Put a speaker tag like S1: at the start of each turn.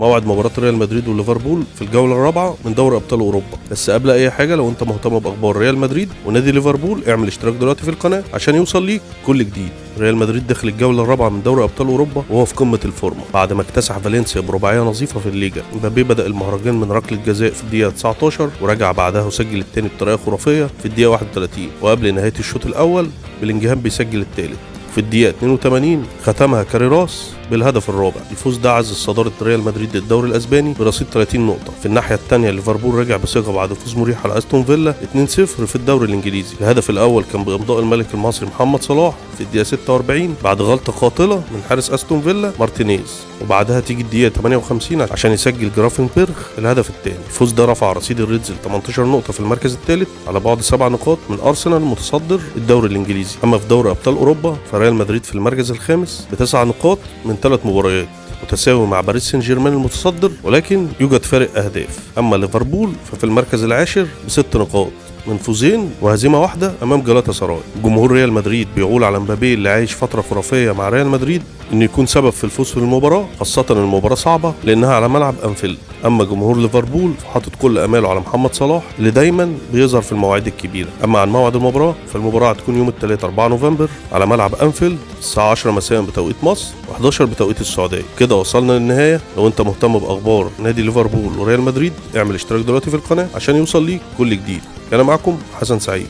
S1: موعد مباراة ريال مدريد وليفربول في الجولة الرابعة من دوري أبطال أوروبا. بس قبل أي حاجة، لو أنت مهتم بأخبار ريال مدريد ونادي ليفربول اعمل اشتراك دلوقتي في القناة عشان يوصل ليك كل جديد. ريال مدريد دخل الجولة الرابعة من دوري أبطال أوروبا وهو في قمة الفورمة بعد ما اكتسح فالنسيا برباعية نظيفة في الليجا. مبابي بدأ المهرجان من ركلة جزاء في الدقيقة 19 ورجع بعدها وسجل الثاني بطريقة خرافية في الدقيقة 31، وقبل نهاية الشوط الأول بلينجهام بيسجل الثالث. في الدقيقة 82 ختمها كاريراس بالهدف الرابع. الفوز ده عزز صدارة ريال مدريد للدوري الاسباني برصيد 30 نقطة. في الناحية الثانية ليفربول رجع بثقة بعد فوز مريح على استون فيلا 2-0 في الدوري الانجليزي. الهدف الاول كان بامضاء الملك المصري محمد صلاح في الدقيقة 46 بعد غلطة قاتلة من حارس استون فيلا مارتينيز، وبعدها تيجي الدقيقة 58 عشان يسجل جرافنبرغ الهدف الثاني. الفوز ده رفع رصيد الريدز ل 18 نقطة في المركز الثالث على بعد 7 نقاط من ارسنال متصدر الدوري الانجليزي. اما في دوري ابطال اوروبا فريال مدريد في المركز الخامس ب9 نقاط من 3 مباريات، متساوي مع باريس سان جيرمان المتصدر، ولكن يوجد فارق اهداف. اما ليفربول ففي المركز العاشر ب6 نقاط من فوزين وهزيمه واحده امام جلاتا سراي. جمهور ريال مدريد بيقول على مبابي اللي عايش فتره خرافيه مع ريال مدريد انه يكون سبب في الفوز في المباراه، خاصه المباراه صعبه لانها على ملعب انفيلد. اما جمهور ليفربول فحاطط كل اماله على محمد صلاح اللي دايما بيظهر في المواعيد الكبيره. اما عن موعد المباراه فالمباراه هتكون يوم الثلاث 4 نوفمبر على ملعب انفيلد الساعه 10 مساء بتوقيت مصر و11 بتوقيت السعوديه. كده وصلنا للنهايه. لو انت مهتم باخبار نادي ليفربول وريال مدريد اعمل اشتراك دلوقتي في القناه عشان يوصل ليك كل جديد. كان معكم حسن سعيد.